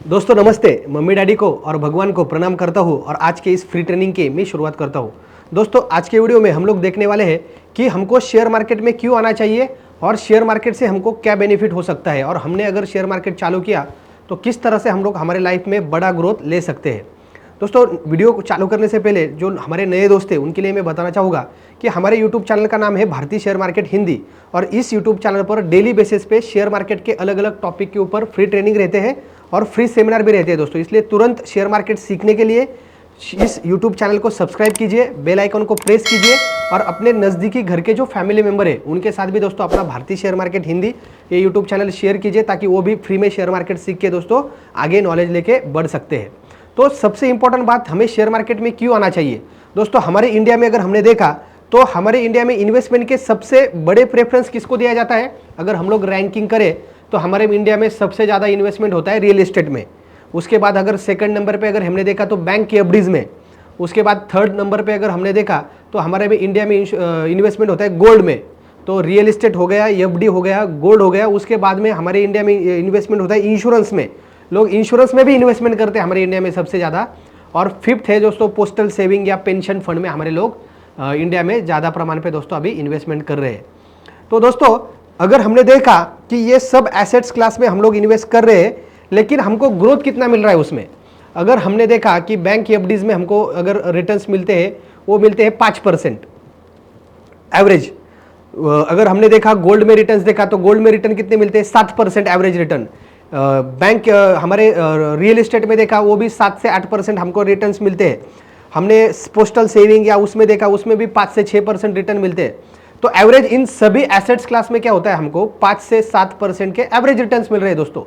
दोस्तों नमस्ते। Mummy daddy को और भगवान को प्रणाम करता हूँ और आज के इस फ्री ट्रेनिंग की मैं शुरुआत करता हूँ। दोस्तों आज के वीडियो में हम लोग देखने वाले हैं कि हमको शेयर मार्केट में क्यों आना चाहिए और शेयर मार्केट से हमको क्या बेनिफिट हो सकता है और हमने अगर शेयर मार्केट चालू किया तो किस तरह से हम लोग हमारे लाइफ में बड़ा ग्रोथ ले सकते हैं। दोस्तों वीडियो को चालू करने से पहले जो हमारे नए दोस्त हैं उनके लिए मैं बताना चाहूँगा कि हमारे यूट्यूब चैनल का नाम है भारतीय शेयर मार्केट हिंदी और इस यूट्यूब चैनल पर डेली बेसिस पे शेयर मार्केट के अलग अलग टॉपिक के ऊपर फ्री ट्रेनिंग रहते हैं और फ्री सेमिनार भी रहते हैं दोस्तों। इसलिए तुरंत शेयर मार्केट सीखने के लिए इस यूट्यूब चैनल को सब्सक्राइब कीजिए, बेल आइकन को प्रेस कीजिए और अपने नज़दीकी घर के जो फैमिली मेंबर है उनके साथ भी दोस्तों अपना भारतीय शेयर मार्केट हिंदी ये यूट्यूब चैनल शेयर कीजिए ताकि वो भी फ्री में शेयर मार्केट सीख के दोस्तों आगे नॉलेज लेके बढ़ सकते हैं। तो सबसे इंपॉर्टेंट बात, हमें शेयर मार्केट में क्यों आना चाहिए। दोस्तों हमारे इंडिया में अगर हमने देखा तो हमारे इंडिया में इन्वेस्टमेंट के सबसे बड़े प्रेफरेंस किसको दिया जाता है। अगर हम लोग रैंकिंग करें तो हमारे इंडिया में सबसे ज़्यादा इन्वेस्टमेंट होता है रियल एस्टेट में। उसके बाद अगर सेकंड नंबर पे अगर हमने देखा तो बैंक की एफडीज में। उसके बाद थर्ड नंबर पे अगर हमने देखा तो हमारे में इंडिया में इन्वेस्टमेंट होता है गोल्ड में। तो रियल एस्टेट हो गया, एफडी हो गया, गोल्ड हो गया। उसके बाद में हमारे इंडिया में इन्वेस्टमेंट होता है इंश्योरेंस में। लोग इंश्योरेंस में भी इन्वेस्टमेंट करते हैं हमारे इंडिया में सबसे ज़्यादा। और फिफ्थ है दोस्तों पोस्टल सेविंग या पेंशन फंड में हमारे लोग इंडिया में ज़्यादा प्रमाण पे दोस्तों अभी इन्वेस्टमेंट कर रहे हैं। तो दोस्तों अगर हमने देखा कि ये सब एसेट्स क्लास में हम लोग इन्वेस्ट कर रहे हैं लेकिन हमको ग्रोथ कितना मिल रहा है उसमें। अगर हमने देखा कि बैंक एफडीज में हमको अगर रिटर्न्स मिलते हैं वो मिलते हैं 5% एवरेज। अगर हमने देखा गोल्ड में रिटर्न्स देखा तो गोल्ड में रिटर्न कितने मिलते हैं 7% एवरेज रिटर्न। बैंक हमारे रियल एस्टेट में देखा वो भी 7 से 8% हमको रिटर्न्स मिलते हैं। हमने पोस्टल सेविंग या उसमें देखा उसमें भी 5 से 6% रिटर्न मिलते हैं। तो एवरेज इन सभी एसेट्स क्लास में क्या होता है, हमको 5 से 7% के एवरेज रिटर्न्स मिल रहे हैं दोस्तों।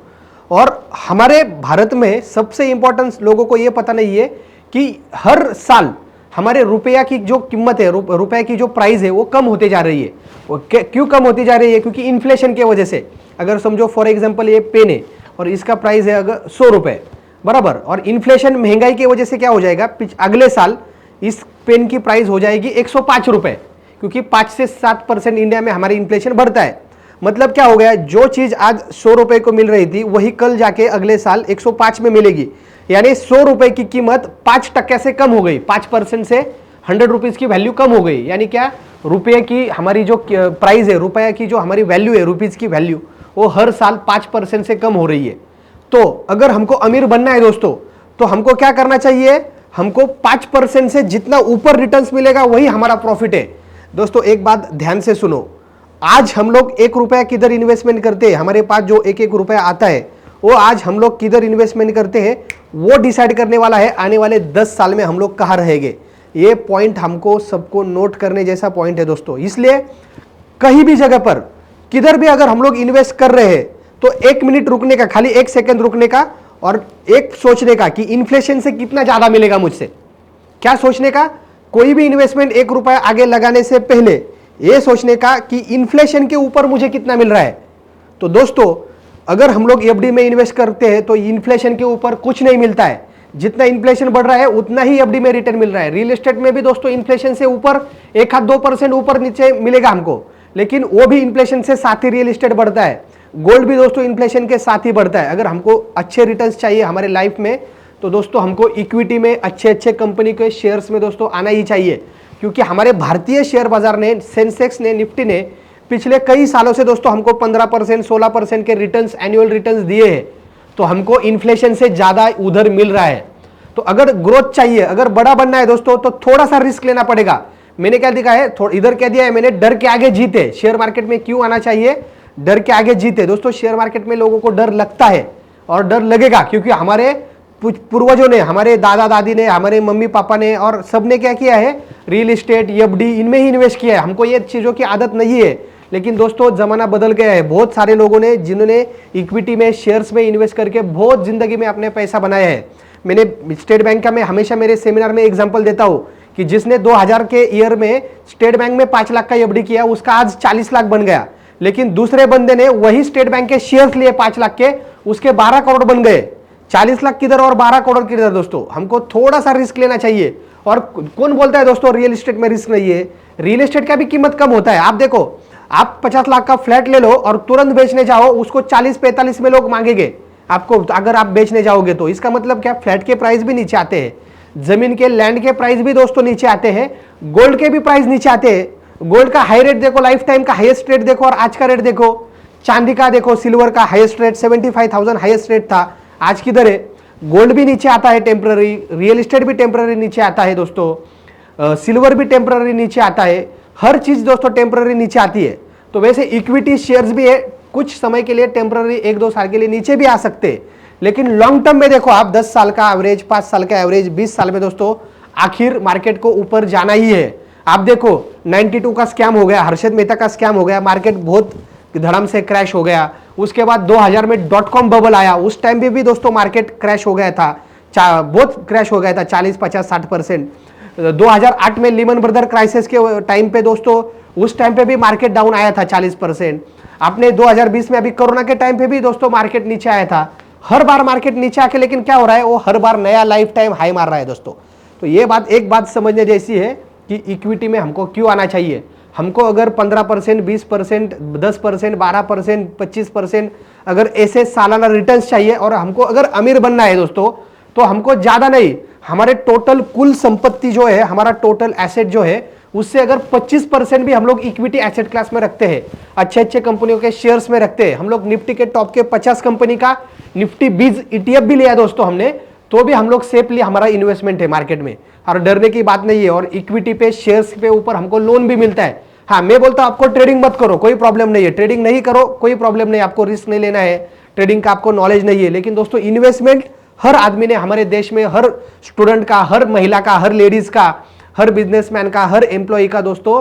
और हमारे भारत में सबसे इंपॉर्टेंट लोगों को यह पता नहीं है कि हर साल हमारे रुपया की जो कीमत है, रुपये की जो प्राइस है वो कम होती जा रही है। वो क्यों कम होती जा रही है? क्योंकि इन्फ्लेशन की वजह से। अगर समझो फॉर एग्जांपल ये पेन है और इसका प्राइस है अगर 100 रुपये बराबर, और इन्फ्लेशन महंगाई की वजह से क्या हो जाएगा, अगले साल इस पेन की प्राइस हो जाएगी 105 रुपये, क्योंकि 5 से 7% इंडिया में हमारी इन्फ्लेशन बढ़ता है। मतलब क्या हो गया, जो चीज आज 100 रुपये को मिल रही थी वही कल जाके अगले साल 105 में मिलेगी। यानी 100 रुपये की कीमत 5% से कम हो गई, 5% से 100 रुपीज की वैल्यू कम हो गई। यानी क्या, रुपये की हमारी जो प्राइस है, रुपये की जो हमारी वैल्यू है, रुपीज की वैल्यू वो हर साल 5% से कम हो रही है। तो अगर हमको अमीर बनना है दोस्तों तो हमको क्या करना चाहिए, हमको 5% से जितना ऊपर रिटर्न्स मिलेगा वही हमारा प्रॉफिट है। दोस्तों एक बात ध्यान से सुनो, आज हम लोग 1 रुपया किधर इन्वेस्टमेंट करते हैं, हमारे पास जो 1 रुपया आता है वो आज हम लोग किधर इन्वेस्टमेंट करते हैं वो डिसाइड करने वाला है आने वाले 10 साल में हम लोग कहाँ रहेंगे। ये पॉइंट हमको सबको नोट करने जैसा पॉइंट है दोस्तों। इसलिए कहीं भी जगह पर किधर भी अगर हम लोग इन्वेस्ट कर रहे हैं तो 1 मिनट रुकने का, खाली 1 सेकंड रुकने का और एक सोचने का कि इन्फ्लेशन से कितना ज्यादा मिलेगा मुझसे। क्या सोचने का, कोई भी इन्वेस्टमेंट 1 रुपया आगे लगाने से पहले यह सोचने का कि इन्फ्लेशन के ऊपर मुझे कितना मिल रहा है। तो दोस्तों अगर हम लोग एफडी में इन्वेस्ट करते हैं तो इन्फ्लेशन के ऊपर कुछ नहीं मिलता है। जितना इन्फ्लेशन बढ़ रहा है उतना ही एफडी में रिटर्न मिल रहा है। रियल एस्टेट में भी दोस्तों इन्फ्लेशन से ऊपर 1-2% ऊपर नीचे मिलेगा हमको, लेकिन वो भी इन्फ्लेशन से साथ ही रियल एस्टेट बढ़ता है। गोल्ड भी दोस्तों इन्फ्लेशन के साथ ही बढ़ता है। अगर हमको अच्छे रिटर्न्स चाहिए हमारे लाइफ में तो दोस्तों हमको इक्विटी में अच्छे कंपनी के शेयर्स में दोस्तों आना ही चाहिए, क्योंकि हमारे भारतीय शेयर बाजार ने, सेंसेक्स ने, निफ्टी ने पिछले कई सालों से दोस्तों हमको 15%, 16% के रिटर्न्स, एनुअल रिटर्न्स दिए हैं। तो हमको इन्फ्लेशन से ज्यादा उधर मिल रहा है। तो अगर ग्रोथ चाहिए, अगर बड़ा बनना है दोस्तों तो थोड़ा सा रिस्क लेना पड़ेगा। मैंने क्या दिखा है, इधर क्या दिया है मैंने, डर के आगे जीते। शेयर मार्केट में क्यों आना चाहिए, डर के आगे जीते। दोस्तों शेयर मार्केट में लोगों को डर लगता है और डर लगेगा, क्योंकि हमारे पूर्वजों ने, हमारे दादा दादी ने, हमारे मम्मी पापा ने और सबने क्या किया है, रियल एस्टेट, एफडी इनमें ही इन्वेस्ट किया है। हमको ये चीजों की आदत नहीं है। लेकिन दोस्तों जमाना बदल गया है। बहुत सारे लोगों ने जिन्होंने इक्विटी में, शेयर्स में इन्वेस्ट करके बहुत जिंदगी में अपने पैसा बनाया है। मैंने स्टेट बैंक का, मैं हमेशा मेरे सेमिनार में एग्जांपल देता हूं कि जिसने 2000 के ईयर में स्टेट बैंक में 5 लाख का एफडी किया उसका आज 40 लाख बन गया। लेकिन दूसरे बंदे ने वही स्टेट बैंक के शेयर्स लिए 5 लाख के, उसके 12 करोड़ बन गए। 40 लाख किधर और 12 करोड़ किधर। दोस्तों हमको थोड़ा सा रिस्क लेना चाहिए। और कौन बोलता है दोस्तों रियल एस्टेट में रिस्क नहीं है, रियल एस्टेट का भी कीमत कम होता है। आप देखो, आप 50 लाख का फ्लैट ले लो और तुरंत बेचने जाओ, उसको 40-45 में लोग मांगेंगे। आपको अगर आप बेचने जाओगे तो इसका मतलब क्या, फ्लैट के प्राइस भी नीचे आते हैं, जमीन के लैंड के प्राइस भी दोस्तों नीचे आते हैं, गोल्ड के भी प्राइस नीचे आते हैं। गोल्ड का हाई रेट देखो, लाइफ टाइम का हाईएस्ट रेट देखो और आज का रेट देखो, चांदी का देखो, सिल्वर का हाईएस्ट रेट 75,000 हाईएस्ट रेट था, आज किधर है। गोल्ड भी नीचे आता है टेम्पररी, रियल एस्टेट भी टेम्पररी नीचे आता है दोस्तों, सिल्वर भी टेम्पररी नीचे आता है, हर चीज दोस्तों टेम्पररी नीचे आती है। तो वैसे इक्विटी शेयर्स भी है, कुछ समय के लिए टेम्पररी 1-2 साल के लिए नीचे भी आ सकते हैं, लेकिन लॉन्ग टर्म में देखो आप 10 साल का एवरेज, 5 साल का एवरेज, 20 साल में दोस्तों आखिर मार्केट को ऊपर जाना ही है। आप देखो 92 का स्कैम हो गया, हर्षद मेहता का स्कैम हो गया, मार्केट बहुत धड़म से क्रैश हो गया। उसके बाद 2000 में .com बबल आया, उस टाइम पे भी दोस्तों मार्केट क्रैश हो गया था, बहुत क्रैश हो गया था, 40, 50, 60%। 2008 में लीमन ब्रदर क्राइसिस के टाइम पे दोस्तों, उस टाइम पे भी मार्केट डाउन आया था 40%। आपने 2020 में अभी कोरोना के टाइम पे भी दोस्तों मार्केट नीचे आया था। हर बार मार्केट नीचे आके लेकिन क्या हो रहा है, वो हर बार नया लाइफ टाइम हाई मार रहा है दोस्तों। तो ये बात, एक बात समझने जैसी है कि इक्विटी में हमको क्यों आना चाहिए। हमको अगर 15%, 20%, 10%, 12%, 25% अगर ऐसे सालाना रिटर्न्स चाहिए और हमको अगर अमीर बनना है दोस्तों, तो हमको ज्यादा नहीं, हमारे टोटल कुल संपत्ति जो है, हमारा टोटल एसेट जो है, उससे अगर 25% भी हम लोग इक्विटी एसेट क्लास में रखते हैं, अच्छे अच्छे कंपनियों के शेयर्स में रखते हैं, हम लोग निफ्टी के टॉप के 50 कंपनी का निफ्टी 20 ETF भी लिया दोस्तों हमने, तो भी हम लोग सेफली हमारा इन्वेस्टमेंट है मार्केट में, और डरने की बात नहीं है। और इक्विटी पे, शेयर्स पे ऊपर हमको लोन भी मिलता है। हाँ, मैं बोलता हूं आपको ट्रेडिंग मत करो, कोई प्रॉब्लम नहीं है, ट्रेडिंग नहीं करो, कोई प्रॉब्लम नहीं, आपको रिस्क नहीं लेना है, ट्रेडिंग का आपको नॉलेज नहीं है, लेकिन दोस्तों इन्वेस्टमेंट हर आदमी ने, हमारे देश में हर स्टूडेंट का, हर महिला का, हर लेडीज का, हर बिजनेसमैन का, हर एम्प्लॉय का दोस्तों,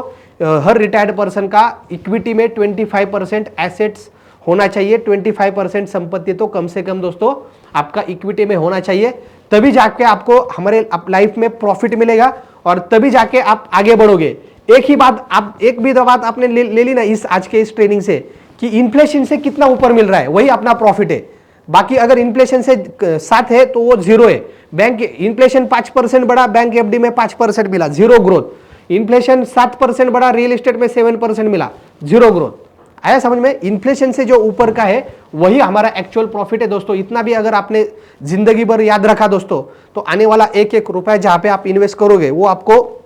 हर रिटायर्ड पर्सन का इक्विटी में 25% एसेट्स होना चाहिए। 25% संपत्ति तो कम से कम दोस्तों आपका इक्विटी में होना चाहिए, तभी जाके आपको हमारे लाइफ में प्रॉफिट मिलेगा और तभी जाके आप आगे बढ़ोगे। एक ही बात, आप एक भी बात आपने ले ली ना इस आज के इस ट्रेनिंग से, कि इन्फ्लेशन से कितना ऊपर मिल रहा है, वही अपना प्रॉफिट है। बाकी अगर इन्फ्लेशन से साथ है तो वो जीरो है। बैंक इन्फ्लेशन 5% बढ़ा, बैंक एफडी में 5% मिला, जीरो ग्रोथ। इन्फ्लेशन 7% बढ़ा, रियल एस्टेट में 7% मिला, जीरो ग्रोथ। आया समझ में। इन्फ्लेशन से जो ऊपर का है वही हमारा एक्चुअल प्रॉफिट है दोस्तों। इतना भी अगर आपने जिंदगी भर याद रखा दोस्तों, तो आने वाला एक एक रुपया जहां पे आप इन्वेस्ट करोगे वो आपको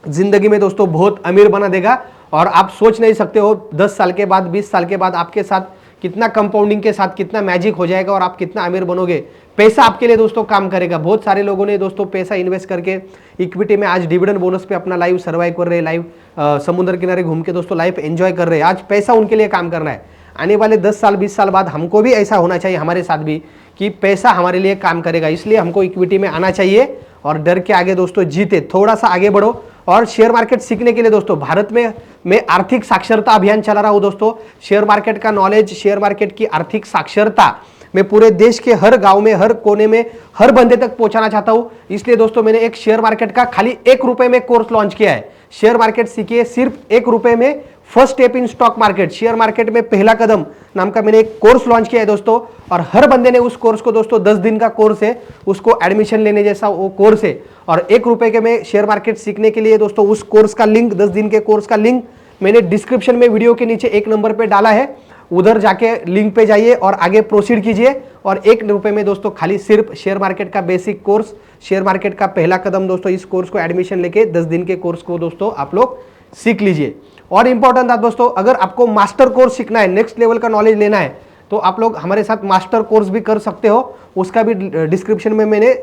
जिंदगी में दोस्तों बहुत अमीर बना देगा। और आप सोच नहीं सकते हो 10 साल के बाद, 20 साल के बाद आपके साथ कितना कंपाउंडिंग के साथ कितना मैजिक हो जाएगा और आप कितना अमीर बनोगे। पैसा आपके लिए दोस्तों काम करेगा। बहुत सारे लोगों ने दोस्तों पैसा इन्वेस्ट करके इक्विटी में आज डिविडेंड बोनस पे अपना लाइफ सर्वाइव कर रहे हैं, लाइव समुद्र किनारे घूम के दोस्तों लाइफ एंजॉय कर रहे हैं। आज पैसा उनके लिए काम करना है। आने वाले 10 साल 20 साल बाद हमको भी ऐसा होना चाहिए, हमारे साथ भी, कि पैसा हमारे लिए काम करेगा। इसलिए हमको इक्विटी में आना चाहिए और डर के आगे दोस्तों जीते, थोड़ा सा आगे बढ़ो। और शेयर मार्केट सीखने के लिए दोस्तों भारत में मैं आर्थिक साक्षरता अभियान चला रहा हूं दोस्तों। शेयर मार्केट का नॉलेज, शेयर मार्केट की आर्थिक साक्षरता मैं पूरे देश के हर गांव में, हर कोने में, हर बंदे तक पहुंचाना चाहता हूं। इसलिए दोस्तों मैंने एक शेयर मार्केट का खाली 1 रुपए में कोर्स लॉन्च किया है। शेयर मार्केट सीखिए सिर्फ 1 रुपए में, first step in stock market, share market में पहला कदम नाम का मैंने एक कोर्स लॉन्च किया है दोस्तों। और हर बंदे ने उस कोर्स को दोस्तों 10 दिन का कोर्स है, उसको एडमिशन लेने जैसा वो कोर्स है। और 1 रुपए के में शेयर मार्केट सीखने के लिए दोस्तों उस कोर्स का लिंक, 10 दिन के कोर्स का लिंक मैंने डिस्क्रिप्शन में वीडियो के नीचे 1 नंबर पे डाला है। उधर जाके लिंक पे जाइए और आगे प्रोसीड कीजिए। और 1 रुपए में दोस्तों खाली सिर्फ शेयर मार्केट का बेसिक कोर्स, शेयर मार्केट का पहला कदम दोस्तों, इस कोर्स को एडमिशन लेके 10 दिन के कोर्स को दोस्तों आप लोग सीख लीजिए। और इंपॉर्टेंट था दोस्तों, अगर आपको मास्टर कोर्स सीखना है, नेक्स्ट लेवल का नॉलेज लेना है, तो आप लोग हमारे साथ मास्टर कोर्स भी कर सकते हो। उसका भी डिस्क्रिप्शन में मैंने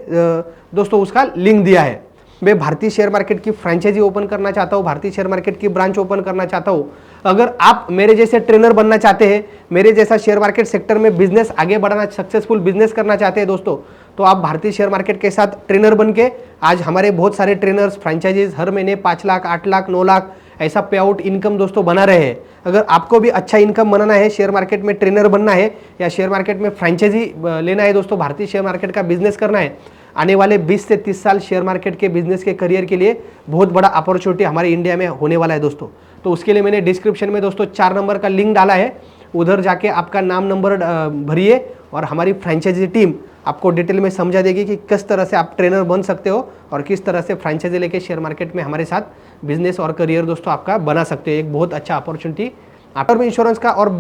दोस्तों उसका लिंक दिया है। मैं भारतीय शेयर मार्केट की फ्रेंचाइजी ओपन करना चाहता हूँ, भारतीय शेयर मार्केट की ब्रांच ओपन करना चाहता हूँ। अगर आप मेरे जैसे ट्रेनर बनना चाहते हैं, मेरे जैसा शेयर मार्केट सेक्टर में बिजनेस आगे बढ़ाना, सक्सेसफुल बिजनेस करना चाहते हैं दोस्तों, तो आप भारतीय शेयर मार्केट के साथ ट्रेनर बन के, आज हमारे बहुत सारे ट्रेनर्स फ्रेंचाइजीज हर महीने 5 लाख, 8 लाख, 9 लाख ऐसा पे आउट इनकम दोस्तों बना रहे हैं। अगर आपको भी अच्छा इनकम बनाना है, शेयर मार्केट में ट्रेनर बनना है या शेयर मार्केट में फ्रेंचाइजी लेना है दोस्तों, भारतीय शेयर मार्केट का बिजनेस करना है, आने वाले 20 से 30 साल शेयर मार्केट के बिजनेस के करियर के लिए बहुत बड़ा अपॉर्चुनिटी हमारे इंडिया में होने वाला है दोस्तों। तो उसके लिए मैंने डिस्क्रिप्शन में दोस्तों 4 नंबर का लिंक डाला है, उधर जाके आपका नाम नंबर भरिए और हमारी फ्रेंचाइजी टीम आपको डिटेल में समझा देगी कि किस तरह से आप ट्रेनर बन सकते हो और किस तरह से फ्रेंचाइजी लेके शेयर मार्केट में हमारे साथ बिजनेस और करियर दोस्तों आपका बना सकते हो। एक बहुत अच्छा अपॉर्चुनिटी। टर्म इंश्योरेंस का और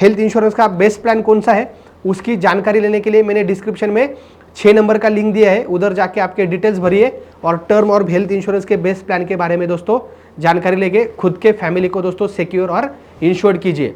हेल्थ इंश्योरेंस का बेस्ट प्लान कौन सा है, उसकी जानकारी लेने के लिए मैंने डिस्क्रिप्शन में 6 नंबर का लिंक दिया है, उधर जाके आपके डिटेल्स भरिए और टर्म और हेल्थ इंश्योरेंस के बेस्ट प्लान के बारे में दोस्तों जानकारी लेके खुद के फैमिली को दोस्तों सिक्योर और इंश्योर्ड कीजिए।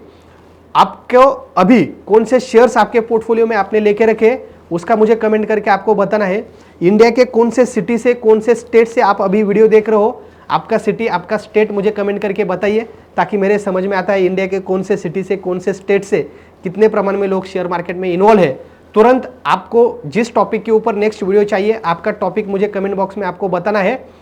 आपको अभी कौन से शेयर्स आपके पोर्टफोलियो में आपने लेके रखे उसका मुझे कमेंट करके आपको बताना है। इंडिया के कौन से सिटी से, कौन से स्टेट से आप अभी वीडियो देख रहे हो, आपका सिटी, आपका स्टेट मुझे कमेंट करके बताइए, ताकि मेरे समझ में आता है इंडिया के कौन से सिटी से, कौन से स्टेट से कितने प्रमाण में लोग शेयर मार्केट में इन्वॉल्व है। तुरंत आपको जिस टॉपिक के ऊपर नेक्स्ट वीडियो चाहिए, आपका टॉपिक मुझे कमेंट बॉक्स में आपको बताना है।